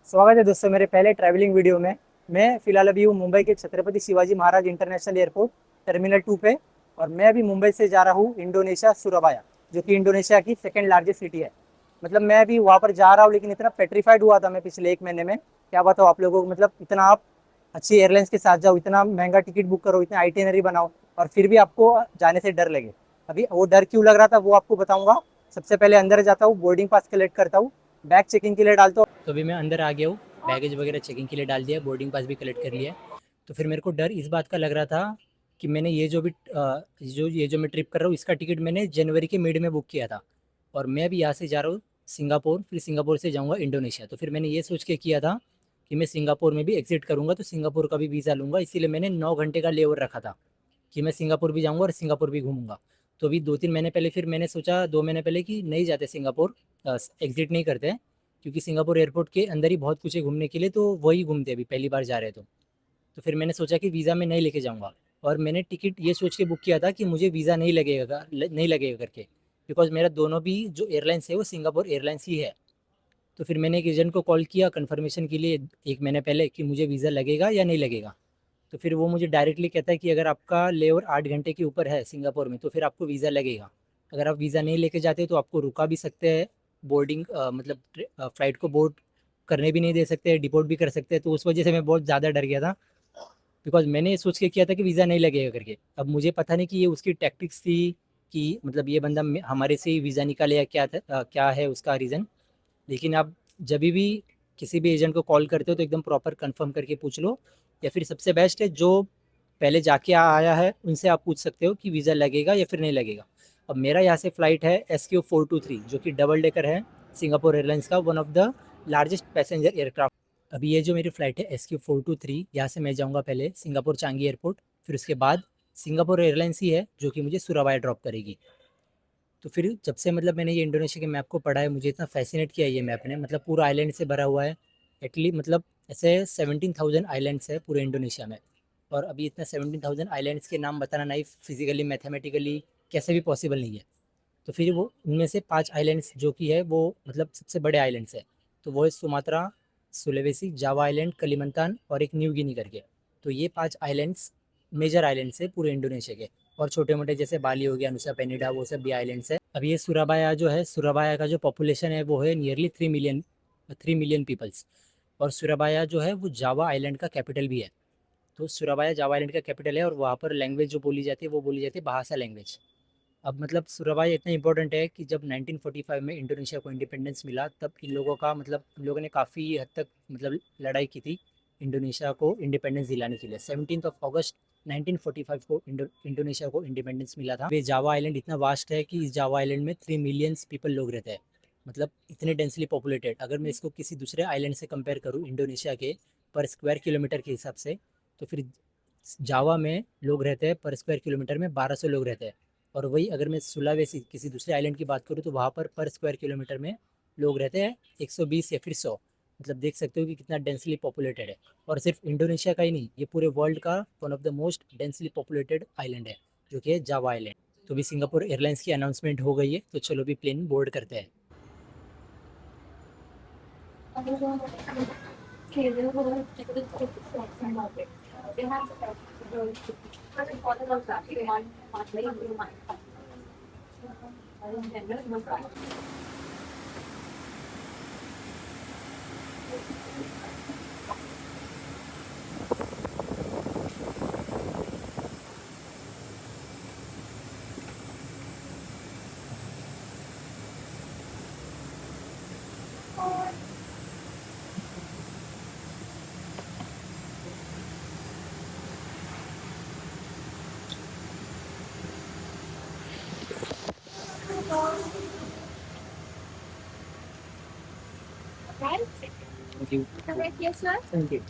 स्वागत है दोस्तों मेरे पहले ट्रैवलिंग वीडियो में। मैं फिलहाल अभी हूँ मुंबई के Chhatrapati Shivaji Maharaj international airport terminal 2 पे। और मैं अभी मुंबई से जा रहा हूँ इंडोनेशिया सुराबाया, जो कि इंडोनेशिया की सेकंड लार्जेस्ट सिटी है। मतलब मैं अभी वहाँ पर जा रहा हूँ, लेकिन इतना पेट्रीफाइड हुआ था मैं पिछले एक महीने में, क्या बताओ आप लोगों को। मतलब इतना आप अच्छी एयरलाइंस के साथ जाओ, इतना महंगा टिकट बुक करो, इतना आइटिनरी बनाओ, और फिर भी आपको जाने से डर लगे। अभी वो डर क्यों लग रहा था वो आपको बताऊंगा। सबसे पहले अंदर जाता हूँ, बोर्डिंग पास कलेक्ट करता हूँ, बैग चेकिंग के लिए डालता हूँ। तो अभी मैं अंदर आ गया हूँ, बैगेज वगैरह चेकिंग के लिए डाल दिया, बोर्डिंग पास भी कलेक्ट कर लिया है। तो फिर मेरे को डर इस बात का लग रहा था कि मैंने ये जो मैं ट्रिप कर रहा हूँ, इसका टिकट मैंने जनवरी के मिड में बुक किया था। और मैं अभी यहाँ से जा रहा हूँ सिंगापुर, फिर सिंगापुर से जाऊँगा इंडोनेशिया। तो फिर मैंने ये सोच के किया था कि मैं सिंगापुर में भी एग्जिट करूँगा, तो सिंगापुर का भी वीज़ा लूँगा। इसीलिए मैंने 9 घंटे का लेओवर रखा था कि मैं सिंगापुर भी जाऊँगा और सिंगापुर भी घूमूंगा। तो अभी 2-3 महीने पहले फिर मैंने सोचा, 2 महीने पहले, कि नहीं जाते सिंगापुर, एग्जिट नहीं करते, क्योंकि सिंगापुर एयरपोर्ट के अंदर ही बहुत कुछ है घूमने के लिए, तो वही घूमते अभी पहली बार जा रहे हैं। तो फिर मैंने सोचा कि वीज़ा मैं नहीं लेके जाऊँगा। और मैंने टिकट ये सोच के बुक किया था कि मुझे वीज़ा नहीं लगेगा करके, बिकॉज मेरा दोनों भी जो एयरलाइंस है वो सिंगापुर एयरलाइंस ही है। तो फिर मैंने एक एजेंट को कॉल किया कन्फर्मेशन के लिए एक महीने पहले कि मुझे वीज़ा लगेगा या नहीं लगेगा। तो फिर वो मुझे डायरेक्टली कहता है कि अगर आपका लेओवर 8 घंटे के ऊपर है सिंगापुर में, तो फिर आपको वीज़ा लगेगा। अगर आप वीज़ा नहीं लेके जाते तो आपको रुका भी सकते हैं, बोर्डिंग मतलब फ़्लाइट को बोर्ड करने भी नहीं दे सकते, डिपोर्ट भी कर सकते हैं। तो उस वजह से मैं बहुत ज़्यादा डर गया था, बिकॉज मैंने ये सोच के किया था कि वीज़ा नहीं लगेगा करके। अब मुझे पता नहीं कि ये उसकी टैक्टिक्स थी, कि मतलब ये बंदा हमारे से ही वीज़ा निकाले या क्या था, क्या है उसका रीज़न। लेकिन आप जब भी किसी भी एजेंट को कॉल करते हो तो एकदम प्रॉपर कंफर्म करके पूछ लो, या फिर सबसे बेस्ट है जो पहले जाके आया है उनसे आप पूछ सकते हो कि वीज़ा लगेगा या फिर नहीं लगेगा। अब मेरा यहाँ से फ़्लाइट है SQ423, जो कि डबल डेकर है, सिंगापुर एयरलाइंस का one of the largest passenger aircraft. अभी ये जो मेरी फ़्लाइट है SQ423, यहाँ से मैं जाऊँगा पहले सिंगापुर चांगी एयरपोर्ट, फिर उसके बाद सिंगापुर एयरलाइंस ही है जो कि मुझे सुराबाया ड्रॉप करेगी। तो फिर जब से मतलब मैंने ये इंडोनेशिया के मैप को पढ़ा है, मुझे इतना फैसिनेट किया ये मैप ने, मतलब पूरा आइलैंड से भरा हुआ है। एटलीस्ट मतलब ऐसे 17,000 आइलैंड्स है पूरे इंडोनेशिया में। और अभी इतना 17,000 आइलैंड्स के नाम बताना नहीं, फिजिकली मैथमेटिकली कैसे भी पॉसिबल नहीं है। तो फिर वो उनमें से 5 आइलैंड्स जो कि है वो मतलब सबसे बड़े आइलैंड्स है। तो वो है सुमात्रा, सुलेवेसी, जावा आइलैंड, कलिमंतान और एक न्यू गिनी करके। तो ये 5 आइलैंड्स मेजर आइलैंड्स है पूरे इंडोनेशिया के। और छोटे मोटे जैसे बाली हो गया, नुसा पेनिडा, वो सब भी आइलैंड्स है। अब ये सुराबाया जो है, सुराबाया का जो पॉपुलेशन है वो है नियरली 3 मिलियन, 3 मिलियन पीपल्स। और सुराबाया जो है वो जावा आइलैंड का कैपिटल भी है। तो सुराबाया जावा आइलैंड का कैपिटल है, और वहाँ पर लैंग्वेज जो बोली जाती है वो बोली जाती है भाषा लैंग्वेज। अब मतलब सुराबाया इतना इंपॉर्टेंट है कि जब 1945 में इंडोनेशिया को इंडिपेंडेंस मिला, तब इन लोगों का मतलब इन लोगों ने काफ़ी हद तक मतलब लड़ाई की थी इंडोनेशिया को इंडिपेंडेंस दिलाने के लिए। 17 अगस्त 1945 को इंडोनेशिया को इंडिपेंडेंस मिला था। ये जावा आइलैंड इतना वास्ट है कि इस जावा आइलैंड में 3 मिलियंस पीपल लोग रहते हैं। मतलब इतने डेंसली पॉपुलेटेड। अगर मैं इसको किसी दूसरे आइलैंड से कंपेयर करूँ इंडोनेशिया के पर स्क्वायर किलोमीटर के हिसाब से, तो फिर जावा में लोग रहते हैं पर स्क्वायर किलोमीटर में 1200 लोग रहते हैं। और वही अगर मैं सुलावेसी किसी दूसरे आइलैंड की बात करूँ तो वहाँ पर स्क्वायर किलोमीटर में लोग रहते हैं 120 या फिर 100। मतलब देख सकते हो कि कितना डेंसली पॉपुलेटेड है। और सिर्फ इंडोनेशिया का ही नहीं, ये पूरे वर्ल्ड का one of the most densely populated island है, जो कि है जावा आइलैंड। तो भी सिंगापुर एयरलाइंस की अनाउंसमेंट हो गई है, तो चलो भी प्लेन बोर्ड करते हैं। Thank you. Thank you.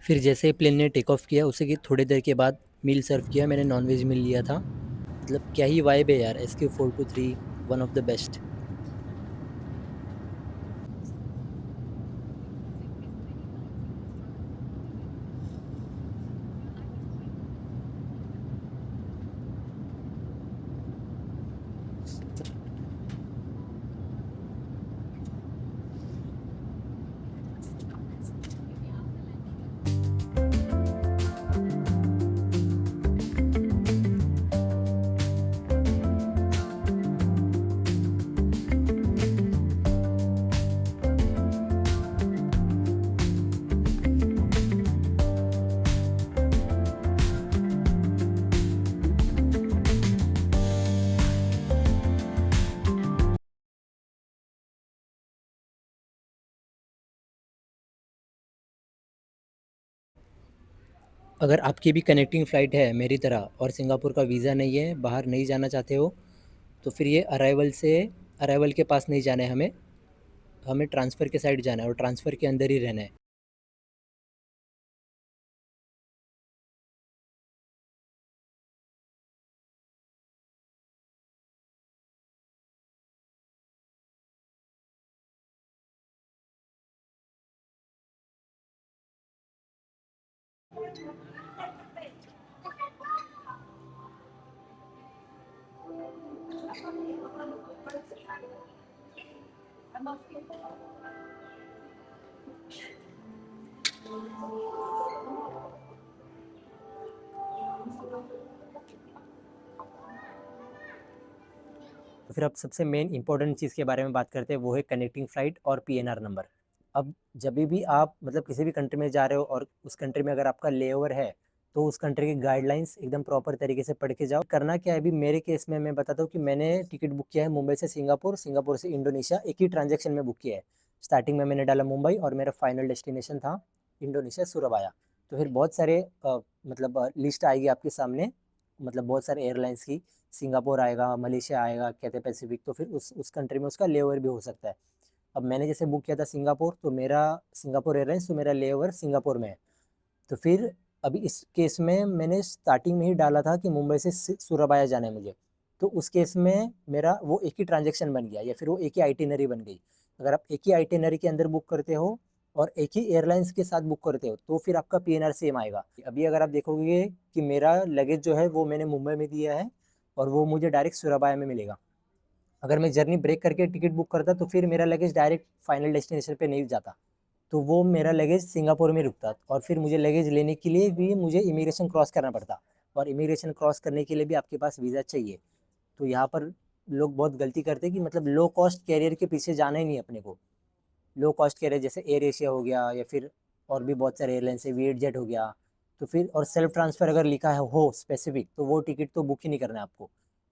फिर जैसे ही प्लेन ने टेक ऑफ किया उसे कि थोड़ी देर के बाद मील सर्व किया, मैंने नॉनवेज मील लिया था। मतलब क्या ही वाइब है यार, SQ423 one of the best. अगर आपकी भी कनेक्टिंग फ़्लाइट है मेरी तरह और सिंगापुर का वीज़ा नहीं है, बाहर नहीं जाना चाहते हो, तो फिर ये अराइवल के पास नहीं जाना है हमें, हमें ट्रांसफ़र के साइड जाना है और ट्रांसफ़र के अंदर ही रहना है। तो फिर अब सबसे मेन इंपॉर्टेंट चीज़ के बारे में बात करते हैं, वो है कनेक्टिंग फ़्लाइट और PNR नंबर। अब जब भी आप मतलब किसी भी कंट्री में जा रहे हो और उस कंट्री में अगर आपका लेओवर है, तो उस कंट्री की गाइडलाइंस एकदम प्रॉपर तरीके से पढ़ के जाओ। करना क्या है, अभी मेरे केस में मैं बताता हूँ कि मैंने टिकट बुक किया है मुंबई से सिंगापुर, सिंगापुर से इंडोनेशिया, एक ही ट्रांजैक्शन में बुक किया है। स्टार्टिंग में मैंने डाला मुंबई और मेरा फाइनल डेस्टिनेशन था इंडोनेशिया सुराबाया। तो फिर बहुत सारे मतलब लिस्ट आएगी आपके सामने, मतलब बहुत सारे एयरलाइंस की, सिंगापुर आएगा, मलेशिया आएगा, कैथे पैसिफिक, तो फिर उस कंट्री में उसका लेओवर भी हो सकता है। अब मैंने जैसे बुक किया था सिंगापुर, तो मेरा सिंगापुर एयरलाइंस, तो मेरा लेओवर सिंगापुर में है। तो फिर अभी इस केस में मैंने स्टार्टिंग में ही डाला था कि मुंबई से सुराबाया जाना है मुझे, तो उस केस में मेरा वो एक ही ट्रांजेक्शन बन गया या फिर वो एक ही आइटिनरी बन गई। अगर आप एक ही आइटिनरी के अंदर बुक करते हो और एक ही एयरलाइंस के साथ बुक करते हो, तो फिर आपका PNR सेम आएगा। अभी अगर आप देखोगे कि मेरा लगेज जो है वो मैंने मुंबई में दिया है और वो मुझे डायरेक्ट सुराबाया में मिलेगा। अगर मैं जर्नी ब्रेक करके टिकट बुक करता तो फिर मेरा लगेज डायरेक्ट फाइनल डेस्टिनेशन पे नहीं जाता, तो वो मेरा लगेज सिंगापुर में रुकता और फिर मुझे लगेज लेने के लिए भी मुझे इमिग्रेशन क्रॉस करना पड़ता, और इमिग्रेशन क्रॉस करने के लिए भी आपके पास वीज़ा चाहिए। तो यहाँ पर लोग बहुत गलती करते हैं कि मतलब लो कॉस्ट कैरियर के पीछे जाना ही नहीं अपने को। लो कॉस्ट कैरियर जैसे एयर एशिया हो गया या फिर और भी बहुत सारे एयरलाइंस है, वीट जेट हो गया, तो फिर और सेल्फ ट्रांसफ़र अगर लिखा है हो स्पेसिफिक, तो वो टिकट तो बुक ही नहीं करना है आपको।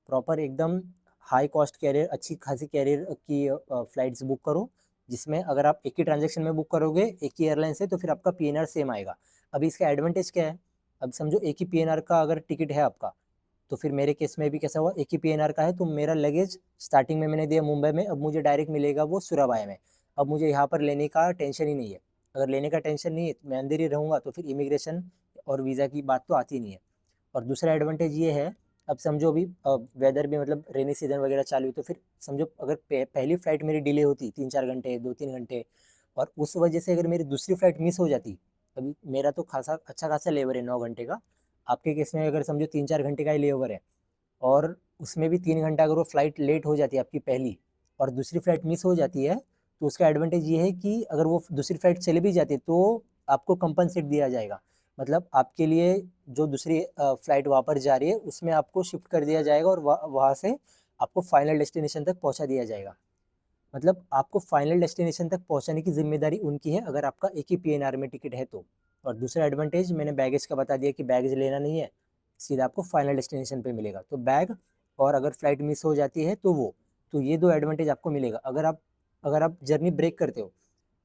प्रॉपर एकदम हाई कॉस्ट कैरियर, अच्छी खासी कैरियर की फ़्लाइट्स बुक करो, जिसमें अगर आप एक ही ट्रांजेक्शन में बुक करोगे एक ही एयरलाइन से, तो फिर आपका PNR सेम आएगा। अभी इसका एडवांटेज क्या है, अब समझो एक ही PNR का अगर टिकट है आपका, तो फिर मेरे केस में भी कैसा हुआ, एक ही PNR का है, तो मेरा लगेज स्टार्टिंग में मैंने दिया मुंबई में, अब मुझे डायरेक्ट मिलेगा वो सुराबाया में। अब मुझे यहाँ पर लेने का टेंशन ही नहीं है। अगर लेने का टेंशन नहीं है, मैं अंदर ही रहूँगा, तो फिर इमिग्रेशन और वीज़ा की बात तो आती नहीं है। और दूसरा एडवांटेज ये है, अब समझो अभी वेदर भी मतलब रेनी सीजन वगैरह चालू है, तो फिर समझो अगर पहली फ्लाइट मेरी डिले होती 3-4 घंटे, 2-3 घंटे, और उस वजह से अगर मेरी दूसरी फ्लाइट मिस हो जाती, अभी मेरा तो खासा अच्छा खासा लेवर है 9 घंटे का, आपके केस में अगर समझो 3-4 घंटे का ही लेवर है, और उसमें भी 3 घंटा अगर वो फ्लाइट लेट हो जाती है आपकी पहली, और दूसरी फ्लाइट मिस हो जाती है, तो उसका एडवांटेज ये है कि अगर वो दूसरी फ्लाइट चली भी जाती है तो आपको कंपनसेट दिया जाएगा। मतलब आपके लिए जो दूसरी फ्लाइट वहाँ पर जा रही है उसमें आपको शिफ्ट कर दिया जाएगा, और वहाँ से आपको फाइनल डेस्टिनेशन तक पहुँचा दिया जाएगा। मतलब आपको फाइनल डेस्टिनेशन तक पहुँचाने की जिम्मेदारी उनकी है, अगर आपका एक ही पीएनआर में टिकट है तो। और दूसरा एडवांटेज मैंने बैगेज का बता दिया कि बैगेज लेना नहीं है, सीधा आपको फाइनल डेस्टिनेशन पे मिलेगा, तो बैग, और अगर फ्लाइट मिस हो जाती है तो वो, तो ये दो एडवांटेज आपको मिलेगा अगर आप जर्नी ब्रेक करते हो।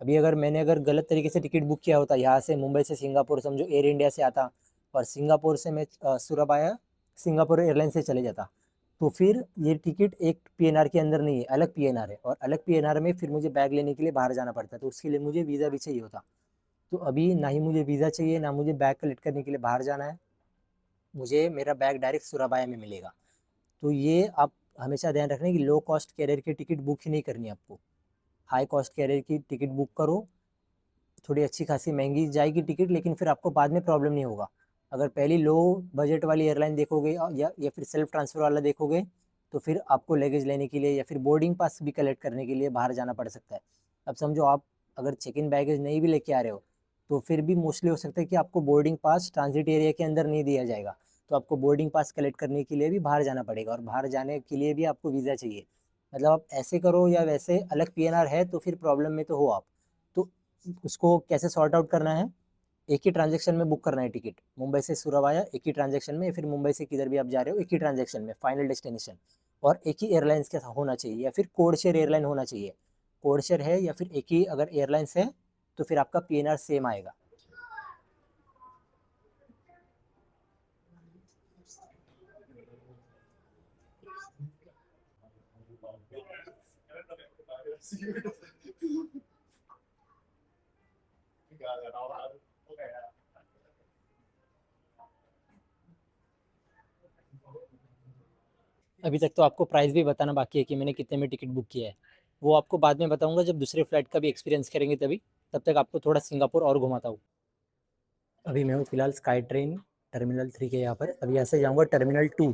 अभी अगर मैंने गलत तरीके से टिकट बुक किया होता, यहाँ से मुंबई से सिंगापुर समझो एयर इंडिया से आता, और सिंगापुर से मैं सुरबाया सिंगापुर एयरलाइन से चले जाता, तो फिर ये टिकट एक पीएनआर के अंदर नहीं है, अलग पीएनआर है, और अलग पीएनआर में फिर मुझे बैग लेने के लिए बाहर जाना पड़ता है, तो उसके लिए मुझे वीज़ा भी चाहिए होता। तो अभी ना ही मुझे वीज़ा चाहिए, ना मुझे बैग कलेक्ट करने के लिए बाहर जाना है, मुझे मेरा बैग डायरेक्ट सुराबाया में मिलेगा। तो ये आप हमेशा ध्यान रखना कि लो कॉस्ट कैरियर की टिकट बुक ही नहीं करनी है आपको, हाई कॉस्ट कैरियर की टिकट बुक करो। थोड़ी अच्छी खासी महंगी जाएगी टिकट, लेकिन फिर आपको बाद में प्रॉब्लम नहीं होगा। अगर पहली लो बजट वाली एयरलाइन देखोगे, या फिर सेल्फ ट्रांसफ़र वाला देखोगे, तो फिर आपको लगेज लेने के लिए या फिर बोर्डिंग पास भी कलेक्ट करने के लिए बाहर जाना पड़ सकता है। अब समझो आप अगर चेक इन बैगेज नहीं भी लेके आ रहे हो, तो फिर भी मोस्टली हो सकता है कि आपको बोर्डिंग पास ट्रांजिट एरिया के अंदर नहीं दिया जाएगा, तो आपको बोर्डिंग पास कलेक्ट करने के लिए भी बाहर जाना पड़ेगा, और बाहर जाने के लिए भी आपको वीज़ा चाहिए। मतलब आप ऐसे करो या वैसे, अलग पीएनआर है तो फिर प्रॉब्लम में तो हो आप। तो उसको कैसे सॉर्ट आउट करना है, एक ही ट्रांजेक्शन में बुक करना है टिकट, मुंबई से सुरवाया एक ही ट्रांजेक्शन में, या फिर मुंबई से किधर भी आप जा रहे हो एक ही ट्रांजेक्शन में फाइनल डेस्टिनेशन, और एक ही एयरलाइंस के होना चाहिए, या फिर कोड शेयर एयरलाइन होना चाहिए। कोड शेयर है या फिर एक ही अगर एयरलाइंस है, तो फिर आपका पीएनआर सेम आएगा। अभी तक तो आपको प्राइस भी बताना बाकी है कि मैंने कितने में टिकट बुक किया है, वो आपको बाद में बताऊंगा जब दूसरे फ्लाइट का भी एक्सपीरियंस करेंगे तभी। तब तक आपको थोड़ा सिंगापुर और घुमाता हूँ। अभी मैं हूँ फिलहाल स्काई ट्रेन टर्मिनल 3 के यहाँ पर, अभी यहाँ से जाऊँगा टर्मिनल 2,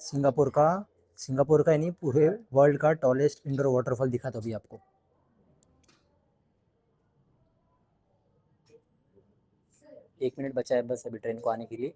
सिंगापुर का। सिंगापुर का नहीं, पूरे वर्ल्ड का टॉलेस्ट इंडोर वाटरफॉल दिखा था अभी आपको। 1 मिनट बचा है बस अभी ट्रेन को आने के लिए।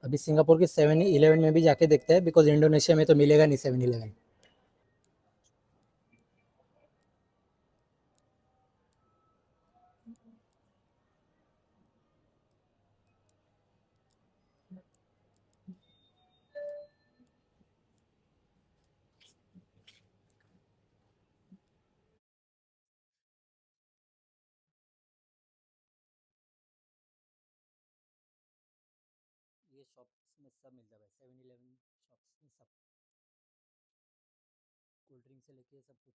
अभी सिंगापुर के 7-11 में भी जाके देखते हैं, बिकॉज इंडोनेशिया में तो मिलेगा नहीं 7-11। ये शॉप्स में सब मिलता है, 7-Eleven शॉप्स में सब, कोल्ड ड्रिंक से लेके सब कुछ।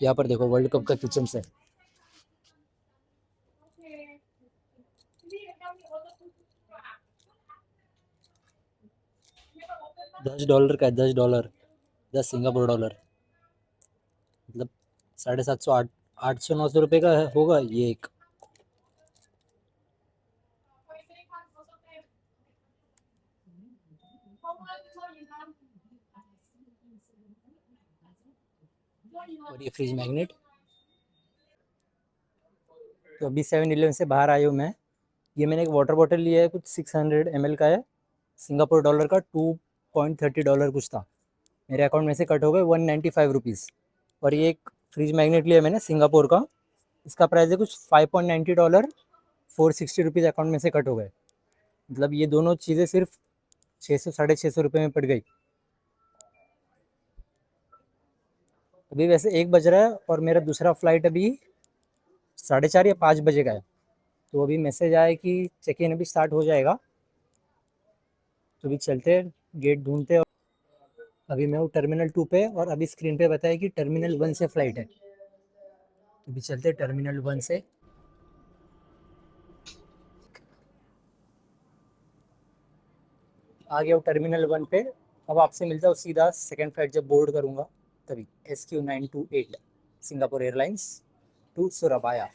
यहाँ पर देखो वर्ल्ड कप का किचन है। $10 का है, $10, 10 सिंगापुर डॉलर, मतलब 750, 800-900 रुपये का होगा ये एक। और ये फ्रिज मैग्नेट। तो अभी 7-Eleven से बाहर आया हूँ मैं। ये मैंने एक वाटर बॉटल लिया है, कुछ 600 ml का है, सिंगापुर डॉलर का, $2.30 कुछ था। मेरे अकाउंट में से कट हो गए 195 रुपीज़। और ये एक फ्रिज मैग्नेट लिया मैंने सिंगापुर का, इसका प्राइस है कुछ $5.90, 460 रुपीज़ अकाउंट में से कट हो गए। मतलब ये दोनों चीज़ें सिर्फ 600-650 रुपये में पड़ गई। अभी वैसे 1 बज रहा है और मेरा दूसरा फ्लाइट अभी 4:30 या 5 बजे का है। तो अभी मैसेज आया कि चेक इन अभी स्टार्ट हो जाएगा, तो अभी चलते हैं, गेट ढूंढते हैं। अभी मैं हूँ टर्मिनल 2 पे और अभी स्क्रीन पे बताया कि टर्मिनल 1 से फ्लाइट है, तो अभी चलते हैं टर्मिनल 1 से। आ गया हूँ टर्मिनल 1 पे। अब आपसे मिलता हूँ सीधा सेकंड फ्लाइट जब बोर्ड करूँगा तभी, SQ928 सिंगापुर एयरलाइंस टू सुराबाया।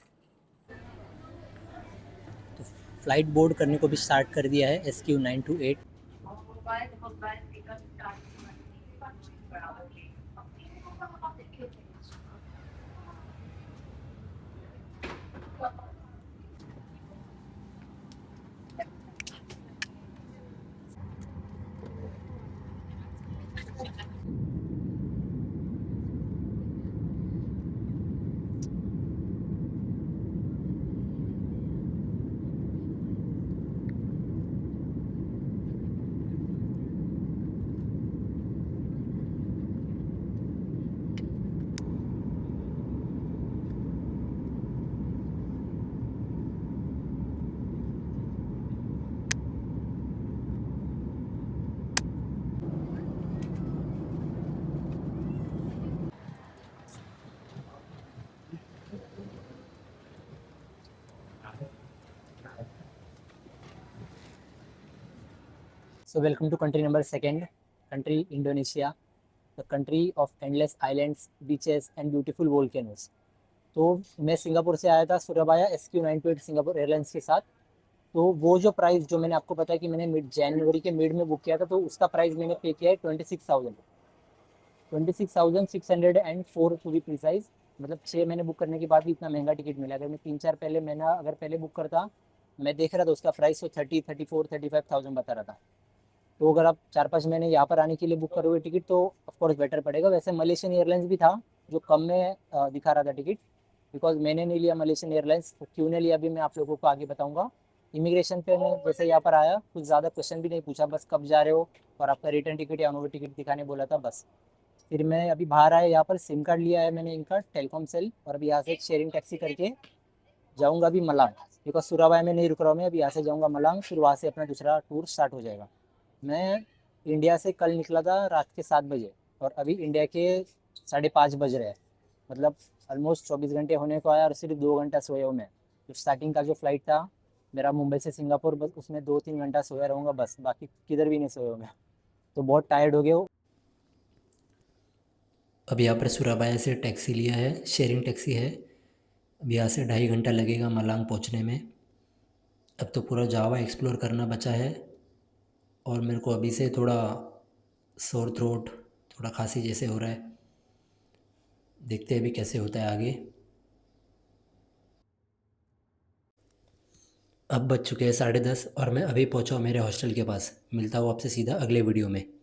तो फ्लाइट बोर्ड करने को भी स्टार्ट कर दिया है SQ928। So welcome to country number 2, country Indonesia, the country of endless islands, beaches and beautiful volcanoes. तो मैं सिंगापुर से आया था सुराबाया SQ928 सिंगापुर एयरलाइंस के साथ। तो वो जो प्राइस जो मैंने आपको बताया कि मैंने जनवरी के मिड में बुक किया था, तो उसका प्राइस मैंने पे किया है 26,604 टू बी प्रिसाइज। मतलब 6 महीने बुक करने के बाद भी इतना महंगा टिकट मिला। अगर मैं 3-4 महीना अगर पहले बुक करता, मैं देख रहा था उसका प्राइस तो 30-34-35,000 बता रहा था। तो अगर आप 4-5 महीने यहाँ पर आने के लिए बुक करोगे टिकट तो ऑफकोर्स बेटर पड़ेगा। वैसे मलेशियन एयरलाइंस भी था जो कम में दिखा रहा था टिकट, बिकॉज मैंने नहीं लिया मलेशियन एयरलाइंस। तो क्यों नहीं लिया अभी मैं आप लोगों को आगे बताऊंगा। इमिग्रेशन पे मैं जैसे यहाँ पर आया, कुछ ज़्यादा क्वेश्चन भी नहीं पूछा, बस कब जा रहे हो और आपका रिटर्न टिकट या अनोवर टिकट दिखाने बोला था बस। फिर मैं अभी बाहर आया, यहाँ पर सिम कार्ड लिया है मैंने इनका टेलीकॉम सेल, और अभी यहाँ से एक शेयरिंग टैक्सी करके जाऊँगा अभी मलांग, बिकॉज सुराबाई में नहीं रुक रहा हूँ मैं। अभी यहाँ से जाऊँगा मलांग, फिर वहाँ से अपना दूसरा टूर स्टार्ट हो जाएगा। मैं इंडिया से कल निकला था रात के 7 बजे, और अभी इंडिया के 5:30 बज रहे हैं। मतलब ऑलमोस्ट 24 घंटे होने को आया और सिर्फ 2 घंटा सोया हूँ मैं। तो स्टार्टिंग का जो फ्लाइट था मेरा मुंबई से सिंगापुर, बस उसमें 2-3 घंटा सोया रहूँगा बस, बाकी किधर भी नहीं सोया हूँ मैं। तो बहुत टायर्ड हो गया हूँ। अब यहाँ पर सुराबाया से टैक्सी लिया है, शेयरिंग टैक्सी है। अब यहाँ से 2.5 घंटा लगेगा मलांग पहुँचने में। अब तो पूरा जावा एक्सप्लोर करना बचा है, और मेरे को अभी से थोड़ा सोर थ्रोट, थोड़ा खांसी जैसे हो रहा है। देखते हैं अभी कैसे होता है आगे। अब बज चुके हैं 10:30 और मैं अभी पहुंचा हूँ मेरे हॉस्टल के पास। मिलता हूँ आपसे सीधा अगले वीडियो में।